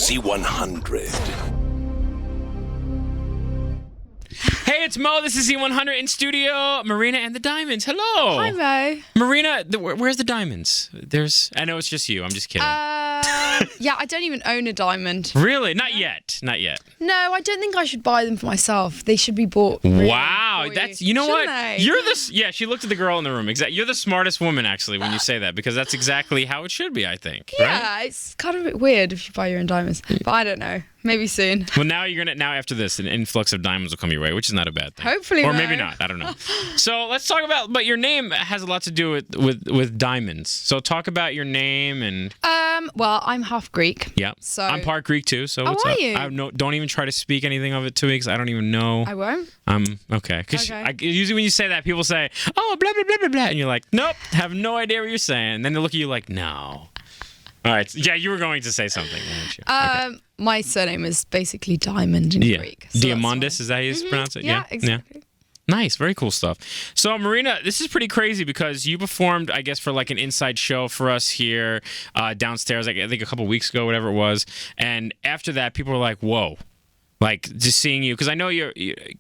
Z100. Hey, it's Mo. This is Z100 in studio. Marina and the Diamonds. Hello. Hi, Mo. Marina, where's the diamonds? I know it's just you. I'm just kidding. Yeah, I don't even own a diamond. Really? Not yet. Not yet. No, I don't think I should buy them for myself. They should be bought. Wow, for that's you know Shouldn't what? they? You're the yeah. She looked at the girl in the room. Exactly. You're the smartest woman actually when you say that because that's exactly how it should be. I think. Yeah, Right? it's kind of a bit weird if you buy your own diamonds, but I don't know. Maybe soon. Well, now after this, an influx of diamonds will come your way, which is not a bad thing. Hopefully, or no. maybe not. I don't know. So let's talk about. But your name has a lot to do with diamonds. So talk about your name and. Well, I'm half Greek. Yeah. So I'm part Greek too. So what's are up? you? Don't even try to speak anything of it to me because I don't even know. I won't. Okay. Because Okay. usually when you say that, people say, "Oh, blah blah blah blah blah," and you're like, "Nope, have no idea what you're saying." And then they look at you like, "No." All right. Yeah, you were going to say something, weren't you? Okay. My surname is basically Diamond in Greek. So Diamandis, is that how you pronounce it? Yeah, exactly. Yeah. Nice, very cool stuff. So, Marina, this is pretty crazy because you performed, I guess, for like an inside show for us here downstairs, like I think a couple weeks ago, whatever it was. And after that, people were like, "Whoa!" Like just seeing you, because I know you're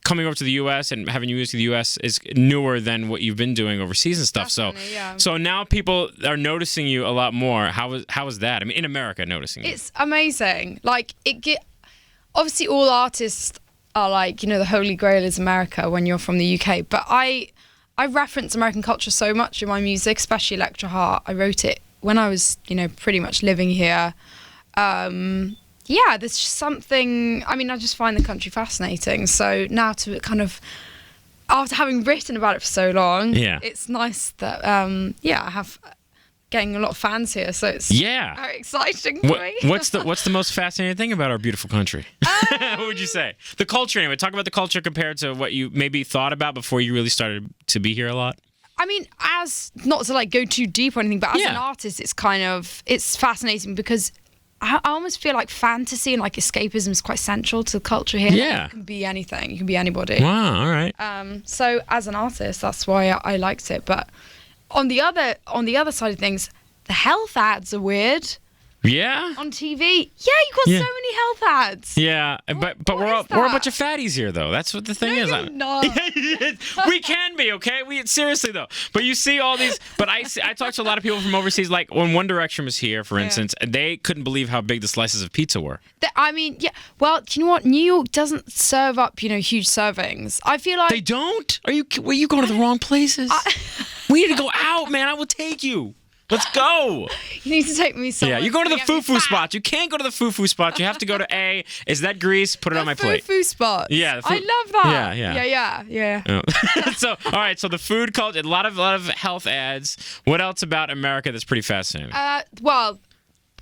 coming over to the U.S. and having you move to the U.S. is newer than what you've been doing overseas and stuff. Definitely, yeah. So now people are noticing you a lot more. How is that? I mean, in America, noticing you. It's amazing. Like obviously all artists are like, the Holy Grail is America when you're from the UK. But I reference American culture so much in my music, especially Electra Heart. I wrote it when I was, pretty much living here. Yeah, there's just something. I mean, I just find the country fascinating. So now to kind of, after having written about it for so long, it's nice that I have getting a lot of fans here. So it's very exciting for me. What's the most fascinating thing about our beautiful country? What would you say? The culture, anyway. Talk about the culture compared to what you maybe thought about before you really started to be here a lot. I mean, as not to like go too deep or anything, but as an artist, it's fascinating because I almost feel like fantasy and like escapism is quite central to the culture here. Yeah. Like, you can be anything. You can be anybody. Wow, all right. So as an artist, that's why I liked it. But on the other side of things, the health ads are weird. Yeah. On TV. Yeah, you got so many health ads. Yeah, but we're a bunch of fatties here, though. That's what the thing is. You're not. We can be, okay? Seriously though. But you see all these. But I talked to a lot of people from overseas. Like when One Direction was here, for instance, they couldn't believe how big the slices of pizza were. I mean, yeah. Well, do you know what? New York doesn't serve up, huge servings. I feel like they don't. Are you going to the wrong places? We need to go out, man. I will take you. Let's go. You need to take me somewhere. Yeah, you're going to the foo-foo spot. You can't go to the foo-foo spot. You have to go to A. Is that grease? Put it on my plate. Foo-foo spot. Yeah. I love that. Yeah. So, all right. So the food culture, a lot of health ads. What else about America that's pretty fascinating? Well,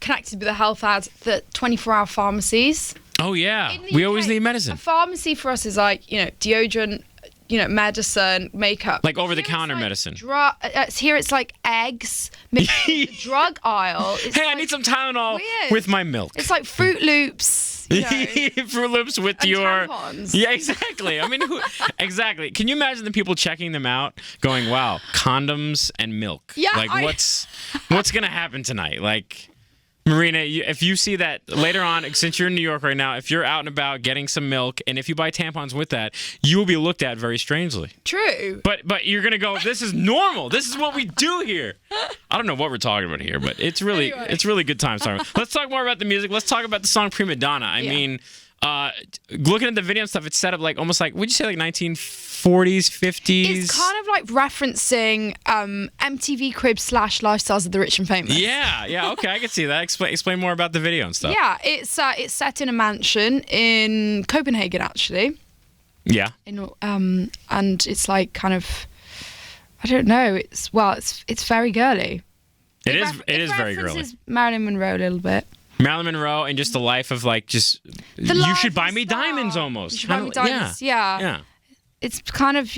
connected with the health ads, the 24-hour pharmacies. Oh, yeah. We always need medicine. A pharmacy for us is like, deodorant, medicine, makeup. Like over-the-counter medicine. Here it's like eggs. The drug aisle. It's I need some Tylenol with my milk. It's like Fruit Loops. Fruit Loops with and your tampons. Yeah, exactly. I mean, exactly. Can you imagine the people checking them out, going, "Wow, condoms and milk." Yeah. Like, what's gonna happen tonight? Like, Marina, if you see that later on, since you're in New York right now, if you're out and about getting some milk, and if you buy tampons with that, you will be looked at very strangely. True. But you're gonna go, this is normal. This is what we do here. I don't know what we're talking about here, but it's really good times. Let's talk more about the music. Let's talk about the song Primadonna. I mean, looking at the video and stuff, it's set up like almost like, would you say like 1940s, 50s? It's kind of like referencing MTV Cribs / Lifestyles of the Rich and Famous. Yeah, okay, I can see that. Explain more about the video and stuff. Yeah, it's set in a mansion in Copenhagen, actually. Yeah. And it's like kind of, I don't know. It's very girly. It is very girly. Marilyn Monroe a little bit. Marilyn Monroe and just the life of like you should buy me diamonds almost. You should buy me diamonds. Yeah. it's kind of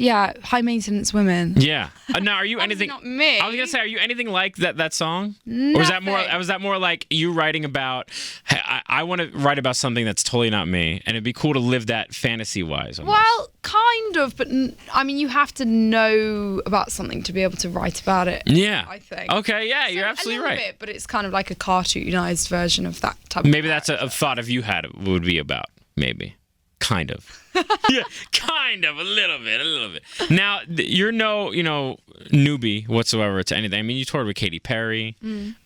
high maintenance women. Yeah. Now, are you Obviously anything? not me. I was gonna say, are you anything like that song? Or was that more? Nothing. Was that more like you writing about? Hey, I want to write about something that's totally not me, and it'd be cool to live that fantasy wise. Well, kind of, but I mean, you have to know about something to be able to write about it. Yeah. I think. Okay. Yeah, So you're absolutely a little right. bit, but it's kind of like a cartoonized version of that type of Maybe that's a character. thought of you had would be about. Maybe. Kind of. Yeah, kind of, a little bit. Now, you're no, newbie whatsoever to anything. I mean, you toured with Katy Perry,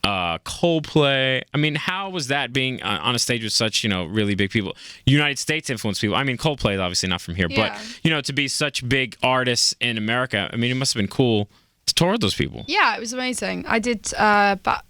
Coldplay. I mean, how was that being on a stage with such, really big people, United States influenced people? I mean, Coldplay is obviously not from here, Yeah. but, to be such big artists in America, I mean, it must have been cool to tour with those people. Yeah, it was amazing. I did about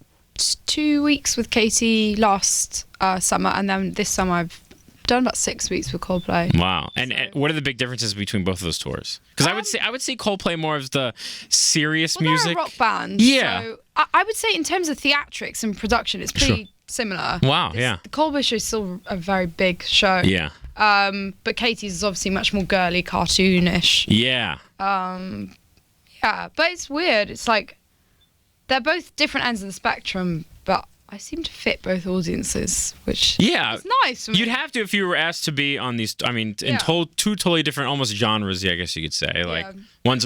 2 weeks with Katy last summer, and then this summer I've done about 6 weeks with Coldplay. Wow. And what are the big differences between both of those tours? Because I would see Coldplay more as the serious music. They're a rock band. Yeah. So I would say in terms of theatrics and production, it's pretty similar. Wow, yeah. The Coldplay show is still a very big show. Yeah. But Katie's is obviously much more girly, cartoonish. Yeah. Yeah, but it's weird. It's like they're both different ends of the spectrum, but I seem to fit both audiences, which is nice for me. You'd have to if you were asked to be on these. I mean, in Yeah. two totally different, almost genres. I guess you could say. Like one's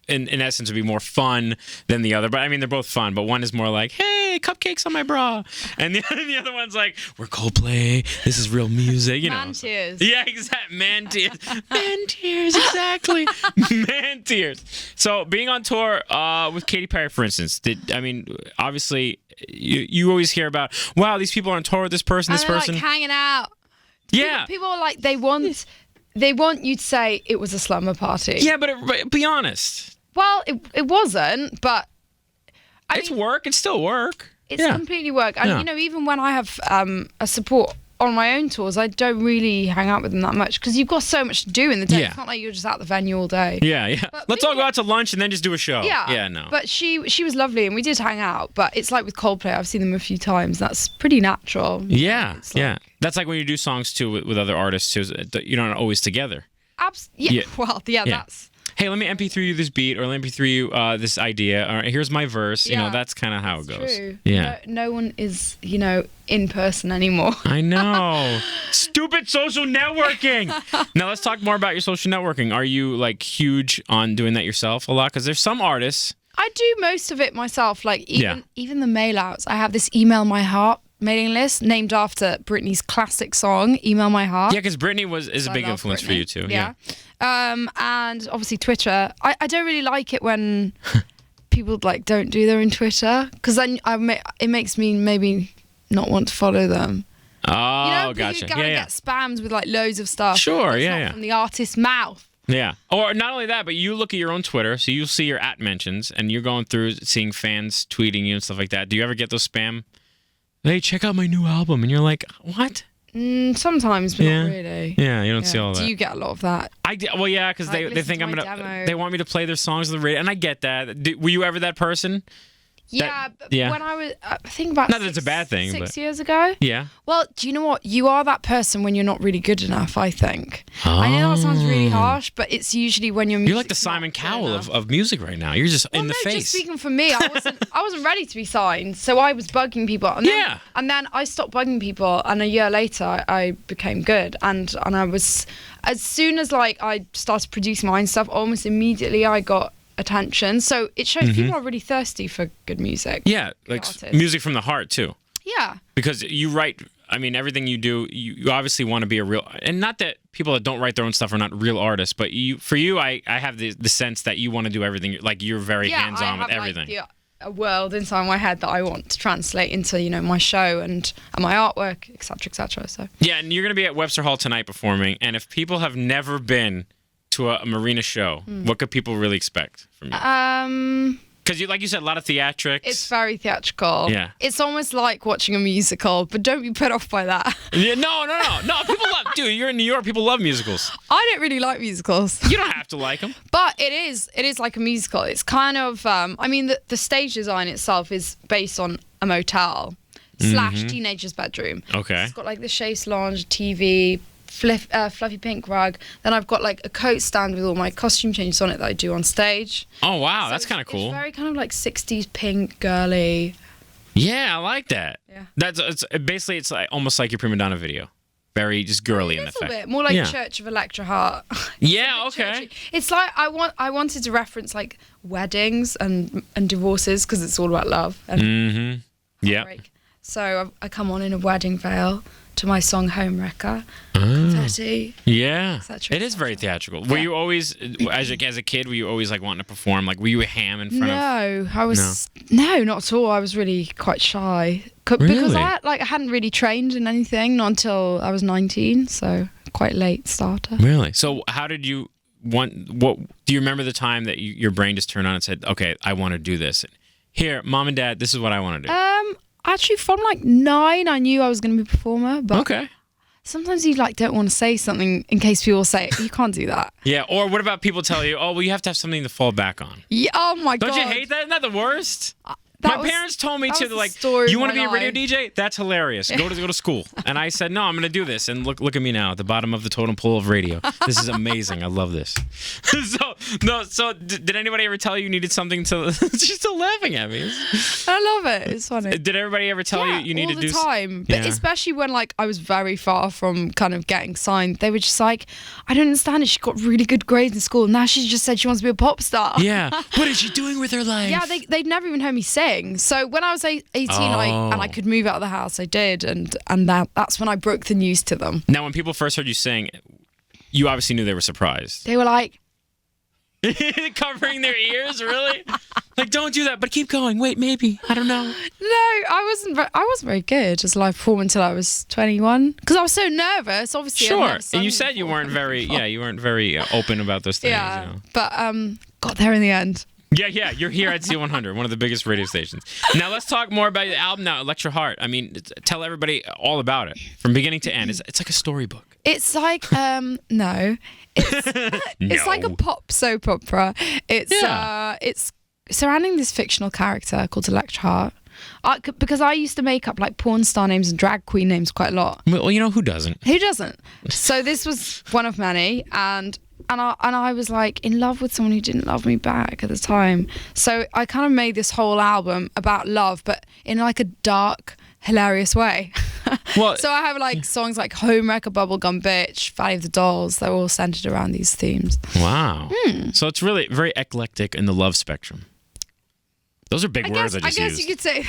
in essence would be more fun than the other. But I mean, they're both fun. But one is more like, hey, cupcakes on my bra, and the other one's like, we're Coldplay. This is real music. Man tears. Yeah, exactly. Man tears. Man tears. Exactly. Man tears. So being on tour with Katy Perry, for instance, obviously. You always hear about, wow, these people are on tour with this person, this and they're person. like hanging out. Yeah. People are like, they want you to say it was a slumber party. Yeah, but be honest. Well, it wasn't, but It's work. It's still work. it's completely work. And even when I have a support on my own tours, I don't really hang out with them that much because you've got so much to do in the day. Yeah. It's not like you're just at the venue all day. Yeah. But Let's all go out to lunch and then just do a show. Yeah. No. But she was lovely and we did hang out. But it's like with Coldplay, I've seen them a few times. That's pretty natural. Yeah. It's like- That's like when you do songs too with other artists too. You're not always together. Yeah. Well, that's. Hey, let me MP3 you this beat, or let me MP3 you this idea. Or here's my verse. That's kind of how it goes. True. Yeah. No one is, in person anymore. I know. Stupid social networking. Now let's talk more about your social networking. Are you like huge on doing that yourself a lot? Because there's some artists. I do most of it myself. Like even the mail outs. I have this Email My Heart mailing list named after Britney's classic song, Email My Heart. Yeah, because Britney is a big influence for you too. Yeah. And obviously Twitter. I don't really like it when people like don't do their own Twitter because then it makes me maybe not want to follow them. Oh, because gotcha. you get spammed with like loads of stuff. Sure, That's yeah. not from the artist's mouth. Yeah. Or not only that, but you look at your own Twitter, so you'll see your @mentions, and you're going through seeing fans tweeting you and stuff like that. Do you ever get those spam? Hey, check out my new album, and you're like, what? Sometimes, but not really. Yeah, you don't see all that. Do you get a lot of that? Well, yeah, because Like, they think listen I'm to gonna. my demo. They want me to play their songs on the radio, and I get that. Were you ever that person? Yeah, but yeah. when I was, I think about Not that it's a bad thing, 6 but- years ago. Yeah. Well, do you know what? You are that person when you're not really good enough, I think. I know that sounds really harsh, but it's usually when You're like the Simon Cowell of music right now. You're just in the face. Just speaking for me, I wasn't ready to be signed, so I was bugging people. And then, and then I stopped bugging people, and a year later, I became good. And I was, as soon as like I started producing my own stuff, almost immediately I got attention. So it shows people are really thirsty for good music. Yeah, like artists. music from the heart too. Yeah. Because you write, I mean, everything you do, you obviously want to be a real, and not that people that don't write their own stuff are not real artists, but for you, I have the sense that you want to do everything, like you're very hands-on with everything. Like a world inside my head that I want to translate into, my show and my artwork, etc. So. Yeah, and you're going to be at Webster Hall tonight performing, and if people have never been to a Marina show, what could people really expect from you? Because like you said, a lot of theatrics. It's very theatrical. Yeah. It's almost like watching a musical, but don't be put off by that. Yeah, no. People love, dude. You're in New York. People love musicals. I don't really like musicals. You don't have to like them. But it is like a musical. It's kind of, the stage design itself is based on a motel / teenager's bedroom. Okay. It's got like the chaise lounge, TV, fluffy pink rug. Then I've got like a coat stand with all my costume changes on it that I do on stage. Oh wow, So that's kind of cool. It's very kind of like 60s pink, girly. Yeah, I like that. Yeah. It's basically it's like almost like your Primadonna video. Very just girly in A little effect. bit more like Yeah. Church of Electra Heart. Yeah, It's a bit okay. churchy. It's like I wanted to reference like weddings and divorces because it's all about love and Mm-hmm. Yeah. heartbreak. So I come on in a wedding veil to my song Homewrecker, confetti. Yeah. Et cetera, It is et very cetera. theatrical. Were you always as a kid, were you always like wanting to perform? Like were you a ham in front of No, I was no, not at all. I was really quite shy because Really? I hadn't really trained in anything not until I was 19, so quite late starter. Really? So how did you what do you remember the time that your brain just turned on and said, "Okay, I want to do this." Here, mom and dad, this is what I want to do. Actually, from like 9, I knew I was going to be a performer, but Okay. sometimes you like don't want to say something in case people say you can't do that. Yeah, or what about people tell you, "Oh, well you have to have something to fall back on." Yeah, oh my god! Don't you hate that? Isn't that the worst? That My was- parents told me that to was the like, story of you want to my be a radio life. DJ? That's hilarious. Go to school. And I said, no, I'm going to do this. And look at me now at the bottom of the totem pole of radio. This is amazing. I love this. So did anybody ever tell you needed something to? She's still laughing at me. I love it. It's funny. Did everybody ever tell you need all to the do? time, but Yeah. especially when like I was very far from kind of getting signed, they were just like, I don't understand it. She got really good grades in school. Now she's just said she wants to be a pop star. Yeah. What is she doing with her life? Yeah, they'd never even heard me sing. So when I was 18 and I could move out of the house, I did, and that's when I broke the news to them. Now, when people first heard you sing, you obviously knew they were surprised. They were like, Covering their ears, really? Like, don't do that, but keep going. Wait, maybe. I don't know. no, I wasn't very good as a live performer until I was 21 because I was so nervous. Obviously, I'd Sure. never sung And you said you before. weren't very, you weren't very open about those things. Yeah, You know? but got there in the end. Yeah, you're here at Z100, one of the biggest radio stations. Now let's talk more about the album now, Electra Heart. I mean, tell everybody all about it from beginning to end. It's like a storybook. It's like no, it's like a pop soap opera. It's surrounding this fictional character called Electra Heart. Because I used to make up like porn star names and drag queen names quite a lot. Well, you know who doesn't? Who doesn't? So this was one of many, and I was like in love with someone who didn't love me back at the time. So I kind of made this whole album about love, but in like a dark, hilarious way. Well, So I have like songs like Homewrecker, Bubblegum Bitch, Valley of the Dolls. They're all centered around these themes. wow. So it's really very eclectic in the love spectrum. Those are big words I just guess used. you could say.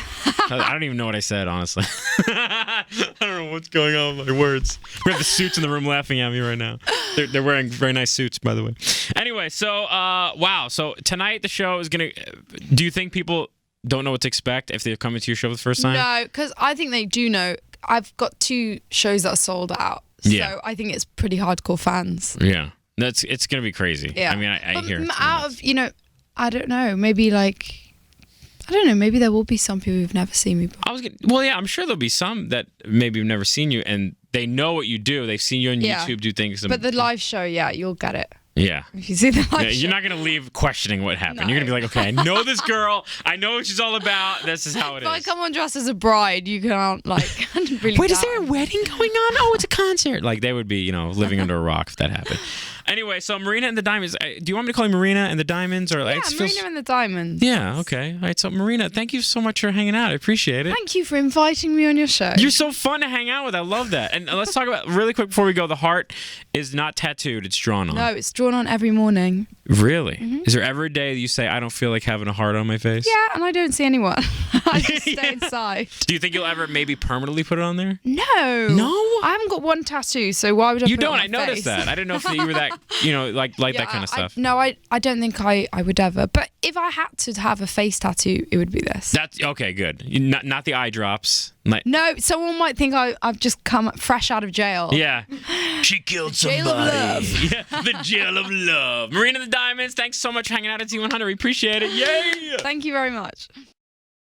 I don't even know what I said, honestly. I don't know what's going on with my words. We have the suits in the room laughing at me right now. They're wearing very nice suits, by the way. Anyway, so, wow. So tonight the show is going to... Do you think people don't know what to expect if they're coming to your show for the first time? No, because I think they do know. I've got 2 shows that are sold out. So Yeah. I think it's pretty hardcore fans. Yeah. It's going to be crazy. Yeah. I mean, I But hear it. out of, I don't know, maybe like... I don't know, maybe there will be some people who've never seen me before. Well, yeah, I'm sure there'll be some that maybe have never seen you, and they know what you do. They've seen you on Yeah. YouTube do things. But the live show, yeah, you'll get it. Yeah. If you see the live Yeah, show. you're not going to leave questioning what happened. No. You're going to be like, okay, I know this girl. I know what she's all about. This is how it If I is. come on dressed as a bride, you can't, like, really Wait, is there a doubt. wedding going on? Oh, it's a concert. Like, they would be, living under a rock if that happened. Anyway, so Marina and the Diamonds. Do you want me to call you Marina and the Diamonds? Or like, Yeah, it feels- Marina and the Diamonds. Yeah, okay. All right, so Marina, thank you so much for hanging out. I appreciate it. Thank you for inviting me on your show. You're so fun to hang out with. I love that. And let's talk about, really quick before we go, the heart is not tattooed. It's drawn on. No, it's drawn on every morning. Really? Is there ever a day that you say, I don't feel like having a heart on my face? Yeah, and I don't see anyone. I just stay inside. Do you think you'll ever maybe permanently put it on there? No. No? I haven't got one tattoo, so why would I You put it don't. on I my noticed face? that. I didn't know if you were that, like that kind of stuff. I don't think I would ever. But if I had to have a face tattoo, it would be this. That's okay. Good. Not the eye drops. Like, No, someone might think I've just come fresh out of jail. yeah. She killed somebody. Jail of love. Yeah, the jail of love. Marina and the Diamonds, thanks so much for hanging out at Z100. We appreciate it. Yay! Thank you very much.